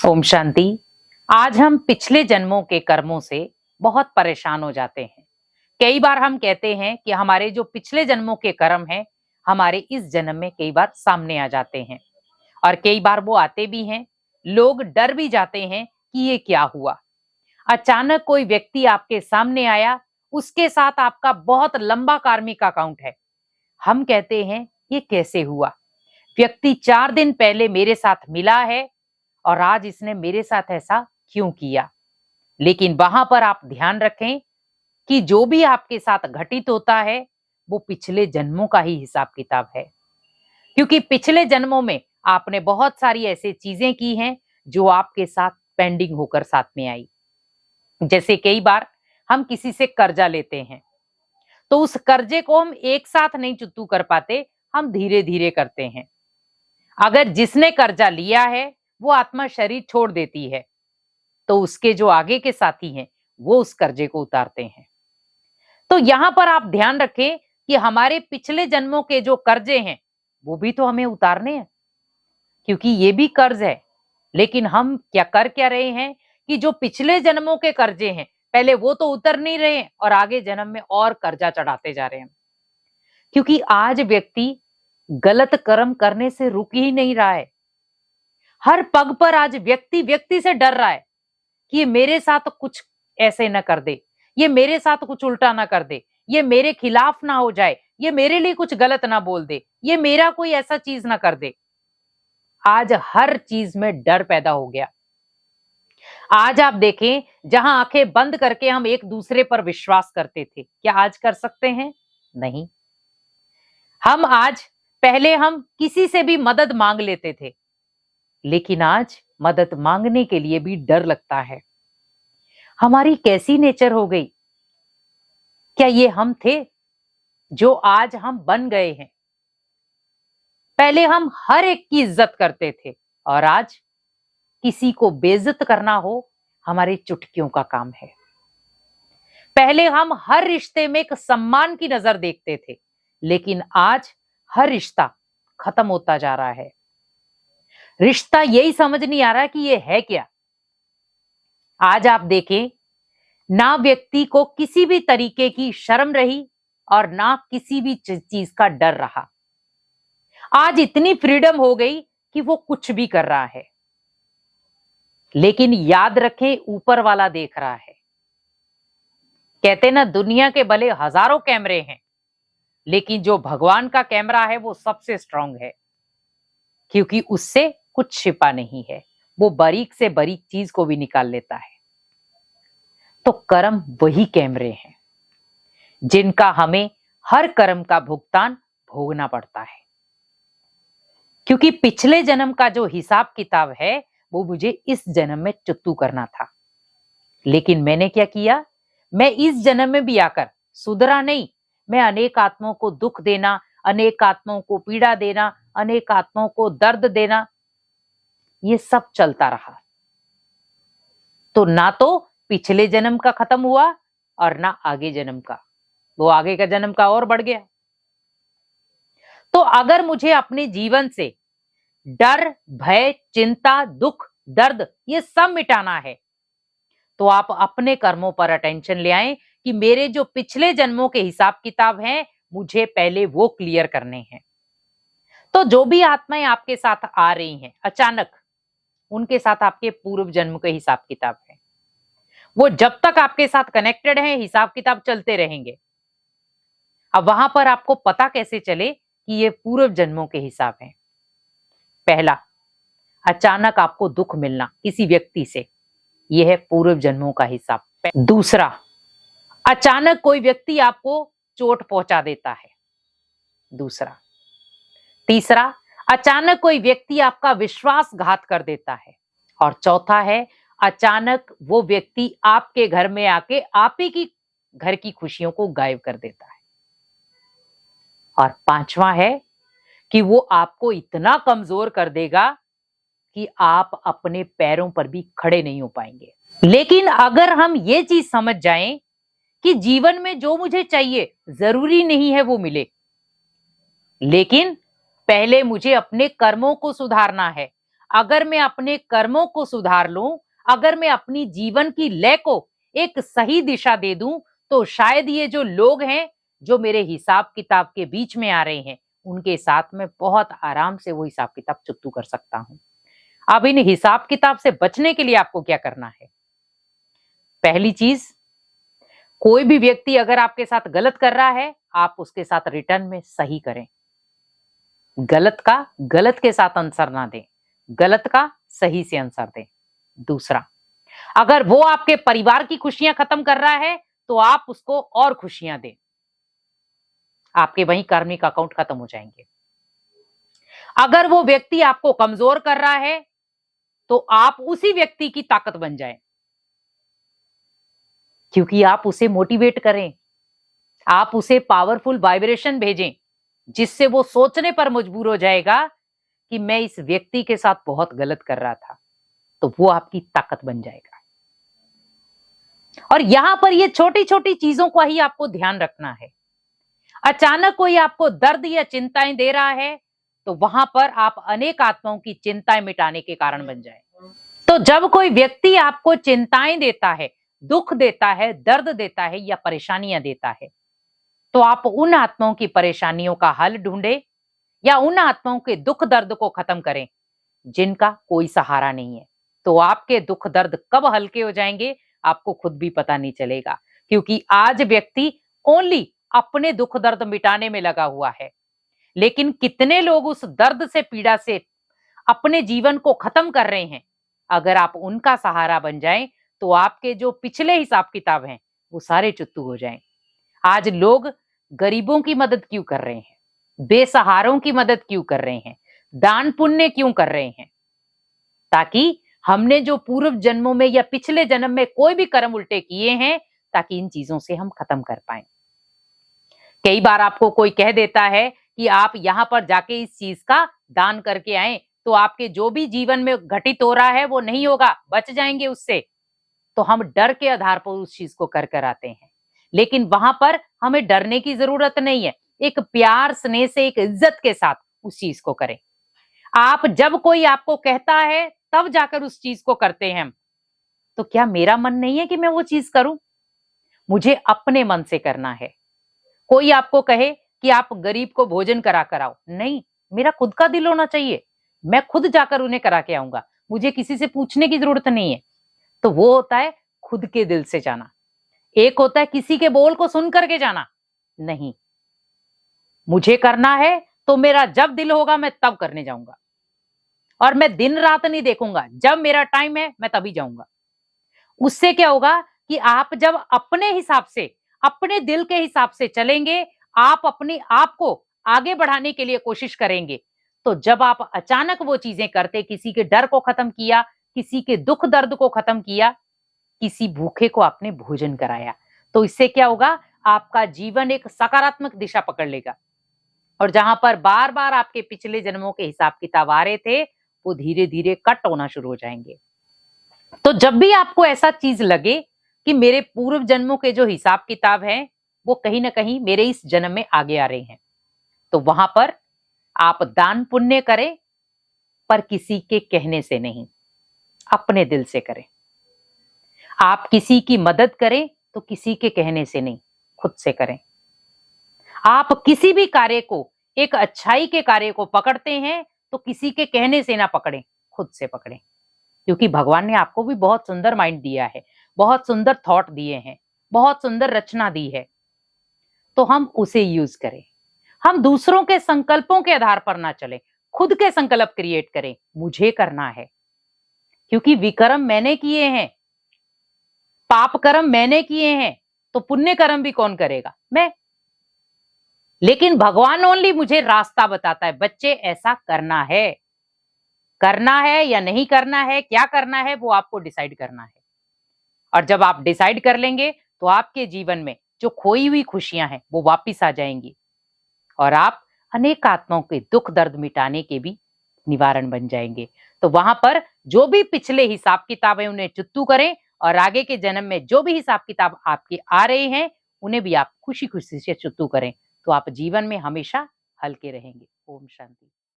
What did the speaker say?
ओम शांति। आज हम पिछले जन्मों के कर्मों से बहुत परेशान हो जाते हैं। कई बार हम कहते हैं कि हमारे जो पिछले जन्मों के कर्म हैं, हमारे इस जन्म में कई बार सामने आ जाते हैं और कई बार वो आते भी हैं। लोग डर भी जाते हैं कि ये क्या हुआ। अचानक कोई व्यक्ति आपके सामने आया, उसके साथ आपका बहुत लंबा कार्मिक अकाउंट है। हम कहते हैं ये कैसे हुआ? व्यक्ति 4 दिन पहले मेरे साथ मिला है और आज इसने मेरे साथ ऐसा क्यों किया? लेकिन वहां पर आप ध्यान रखें कि जो भी आपके साथ घटित होता है वो पिछले जन्मों का ही हिसाब किताब है, क्योंकि पिछले जन्मों में आपने बहुत सारी ऐसी चीजें की हैं जो आपके साथ पेंडिंग होकर साथ में आई। जैसे कई बार हम किसी से कर्जा लेते हैं तो उस कर्जे को हम एक साथ नहीं चुकता कर पाते, हम धीरे धीरे करते हैं। अगर जिसने कर्जा लिया है वो आत्मा शरीर छोड़ देती है तो उसके जो आगे के साथी हैं वो उस कर्जे को उतारते हैं। तो यहां पर आप ध्यान रखें कि हमारे पिछले जन्मों के जो कर्जे हैं वो भी तो हमें उतारने हैं, क्योंकि ये भी कर्ज है। लेकिन हम क्या रहे हैं कि जो पिछले जन्मों के कर्जे हैं पहले वो तो उतर नहीं रहे हैं और आगे जन्म में और कर्जा चढ़ाते जा रहे हैं। क्योंकि आज व्यक्ति गलत कर्म करने से रुक ही नहीं रहा है। हर पग पर आज व्यक्ति व्यक्ति से डर रहा है कि ये मेरे साथ कुछ ऐसे न कर दे, ये मेरे साथ कुछ उल्टा ना कर दे, ये मेरे खिलाफ ना हो जाए, ये मेरे लिए कुछ गलत ना बोल दे, ये मेरा कोई ऐसा चीज ना कर दे। आज हर चीज में डर पैदा हो गया। आज आप देखें, जहां आंखें बंद करके हम एक दूसरे पर विश्वास करते थे, क्या आज कर सकते हैं? नहीं। हम आज, पहले हम किसी से भी मदद मांग लेते थे, लेकिन आज मदद मांगने के लिए भी डर लगता है। हमारी कैसी नेचर हो गई? क्या ये हम थे जो आज हम बन गए हैं? पहले हम हर एक की इज्जत करते थे और आज किसी को बेइज्जत करना हो हमारी चुटकियों का काम है। पहले हम हर रिश्ते में एक सम्मान की नजर देखते थे, लेकिन आज हर रिश्ता खत्म होता जा रहा है। रिश्ता यही समझ नहीं आ रहा कि ये है क्या। आज आप देखें, ना व्यक्ति को किसी भी तरीके की शर्म रही और ना किसी भी चीज का डर रहा। आज इतनी फ्रीडम हो गई कि वो कुछ भी कर रहा है। लेकिन याद रखें, ऊपर वाला देख रहा है। कहते ना, दुनिया के भले हजारों कैमरे हैं, लेकिन जो भगवान का कैमरा है वो सबसे स्ट्रांग है, क्योंकि उससे कुछ छिपा नहीं है। वो बारीक से बारीक चीज को भी निकाल लेता है। तो कर्म वही कैमरे हैं जिनका हमें हर कर्म का भुगतान भोगना पड़ता है। क्योंकि पिछले जन्म का जो हिसाब किताब है वो मुझे इस जन्म में चुकता करना था। लेकिन मैंने क्या किया? मैं इस जन्म में भी आकर सुधरा नहीं। मैं अनेक आत्माओं को दुख देना, अनेक आत्माओं को पीड़ा देना, अनेक आत्माओं को दर्द देना, ये सब चलता रहा। तो ना तो पिछले जन्म का खत्म हुआ और ना आगे जन्म का। वो आगे का जन्म का और बढ़ गया। तो अगर मुझे अपने जीवन से डर, भय, चिंता, दुख, दर्द ये सब मिटाना है, तो आप अपने कर्मों पर अटेंशन ले आएं कि मेरे जो पिछले जन्मों के हिसाब किताब हैं मुझे पहले वो क्लियर करने हैं। तो जो भी आत्माएं आपके साथ आ रही हैं अचानक, उनके साथ आपके पूर्व जन्म के हिसाब किताब है। वो जब तक आपके साथ कनेक्टेड है हिसाब किताब चलते रहेंगे। अब वहां पर आपको पता कैसे चले कि ये पूर्व जन्मों के हिसाब हैं? पहला, अचानक आपको दुख मिलना किसी व्यक्ति से, यह है पूर्व जन्मों का हिसाब। दूसरा, अचानक कोई व्यक्ति आपको चोट पहुंचा देता है। दूसरा। तीसरा, अचानक कोई व्यक्ति आपका विश्वासघात कर देता है। और चौथा है, अचानक वो व्यक्ति आपके घर में आके आप ही की घर की खुशियों को गायब कर देता है। और पांचवा है कि वो आपको इतना कमजोर कर देगा कि आप अपने पैरों पर भी खड़े नहीं हो पाएंगे। लेकिन अगर हम ये चीज समझ जाएं कि जीवन में जो मुझे चाहिए जरूरी नहीं है वो मिले, लेकिन पहले मुझे अपने कर्मों को सुधारना है, अगर मैं अपने कर्मों को सुधार लूं, अगर मैं अपनी जीवन की लय को एक सही दिशा दे दूं, तो शायद ये जो लोग हैं, जो मेरे हिसाब किताब के बीच में आ रहे हैं, उनके साथ में बहुत आराम से वो हिसाब किताब चुकतू कर सकता हूं। अब इन हिसाब किताब से बचने के लिए आपको क्या करना है? पहली चीज, कोई भी व्यक्ति अगर आपके साथ गलत कर रहा है, आप उसके साथ रिटर्न में सही करें। गलत का गलत के साथ आंसर ना दें, गलत का सही से आंसर दें। दूसरा, अगर वो आपके परिवार की खुशियां खत्म कर रहा है, तो आप उसको और खुशियां दें। आपके वहीं कार्मिक अकाउंट खत्म हो जाएंगे। अगर वो व्यक्ति आपको कमजोर कर रहा है, तो आप उसी व्यक्ति की ताकत बन जाएं, क्योंकि आप उसे मोटिवेट करें, आप उसे पावरफुल वाइब्रेशन भेजें, जिससे वो सोचने पर मजबूर हो जाएगा कि मैं इस व्यक्ति के साथ बहुत गलत कर रहा था, तो वो आपकी ताकत बन जाएगा। और यहां पर ये छोटी छोटी चीजों का ही आपको ध्यान रखना है। अचानक कोई आपको दर्द या चिंताएं दे रहा है, तो वहां पर आप अनेक आत्माओं की चिंताएं मिटाने के कारण बन जाए। तो जब कोई व्यक्ति आपको चिंताएं देता है, दुख देता है, दर्द देता है या परेशानियां देता है, तो आप उन आत्माओं की परेशानियों का हल ढूंढे या उन आत्माओं के दुख दर्द को खत्म करें जिनका कोई सहारा नहीं है। तो आपके दुख दर्द कब हल्के हो जाएंगे, आपको खुद भी पता नहीं चलेगा, क्योंकि आज व्यक्ति ओनली अपने दुख दर्द मिटाने में लगा हुआ है। लेकिन कितने लोग उस दर्द से, पीड़ा से अपने जीवन को खत्म कर रहे हैं। अगर आप उनका सहारा बन जाएं, तो आपके जो पिछले हिसाब किताब हैं, वो सारे चुत्तू हो जाएं। आज लोग गरीबों की मदद क्यों कर रहे हैं, बेसहारों की मदद क्यों कर रहे हैं, दान पुण्य क्यों कर रहे हैं? ताकि हमने जो पूर्व जन्मों में या पिछले जन्म में कोई भी कर्म उल्टे किए हैं, ताकि इन चीजों से हम खत्म कर पाए। कई बार आपको कोई कह देता है कि आप यहां पर जाके इस चीज का दान करके आए, तो आपके जो भी जीवन में घटित हो रहा है वो नहीं होगा, बच जाएंगे उससे। तो हम डर के आधार पर उस चीज को कर आते हैं, लेकिन वहां पर हमें डरने की जरूरत नहीं है। एक प्यार, स्नेह से, एक इज्जत के साथ उस चीज को करें। आप जब कोई आपको कहता है तब जाकर उस चीज को करते हैं हम, तो क्या मेरा मन नहीं है कि मैं वो चीज करूं? मुझे अपने मन से करना है। कोई आपको कहे कि आप गरीब को भोजन करा कर आओ, नहीं, मेरा खुद का दिल होना चाहिए, मैं खुद जाकर उन्हें करा के आऊंगा, मुझे किसी से पूछने की जरूरत नहीं है। तो वो होता है खुद के दिल से जाना। एक होता है किसी के बोल को सुन करके जाना। नहीं, मुझे करना है तो मेरा जब दिल होगा मैं तब करने जाऊंगा, और मैं दिन रात नहीं देखूंगा, जब मेरा टाइम है मैं तभी जाऊंगा। उससे क्या होगा कि आप जब अपने हिसाब से, अपने दिल के हिसाब से चलेंगे, आप अपने आप को आगे बढ़ाने के लिए कोशिश करेंगे, तो जब आप अचानक वो चीजें करते, किसी के डर को खत्म किया, किसी के दुख दर्द को खत्म किया, किसी भूखे को आपने भोजन कराया, तो इससे क्या होगा, आपका जीवन एक सकारात्मक दिशा पकड़ लेगा। और जहां पर बार बार आपके पिछले जन्मों के हिसाब किताब आ रहे थे, वो धीरे धीरे कट होना शुरू हो जाएंगे। तो जब भी आपको ऐसा चीज लगे कि मेरे पूर्व जन्मों के जो हिसाब किताब हैं, वो कहीं ना कहीं मेरे इस जन्म में आगे आ रहे हैं, तो वहां पर आप दान पुण्य करें, पर किसी के कहने से नहीं, अपने दिल से करें। आप किसी की मदद करें तो किसी के कहने से नहीं, खुद से करें। आप किसी भी कार्य को, एक अच्छाई के कार्य को पकड़ते हैं, तो किसी के कहने से ना पकड़ें, खुद से पकड़ें। क्योंकि भगवान ने आपको भी बहुत सुंदर माइंड दिया है, बहुत सुंदर थॉट दिए हैं, बहुत सुंदर रचना दी है, तो हम उसे यूज करें। हम दूसरों के संकल्पों के आधार पर ना चलें, खुद के संकल्प क्रिएट करें, मुझे करना है, क्योंकि विकर्म मैंने किए हैं, पाप कर्म मैंने किए हैं, तो पुण्य कर्म भी कौन करेगा? मैं। लेकिन भगवान ओनली मुझे रास्ता बताता है, बच्चे ऐसा करना है या नहीं करना है, क्या करना है, वो आपको डिसाइड करना है। और जब आप डिसाइड कर लेंगे, तो आपके जीवन में जो खोई हुई खुशियां हैं वो वापिस आ जाएंगी, और आप अनेक आत्माओं के दुख दर्द मिटाने के भी निवारण बन जाएंगे। तो वहां पर जो भी पिछले हिसाब किताब है उन्हें चुत्तू करें, और आगे के जन्म में जो भी हिसाब किताब आपके आ रहे हैं उन्हें भी आप खुशी खुशी से चुत्तू करें, तो आप जीवन में हमेशा हल्के रहेंगे। ओम शांति।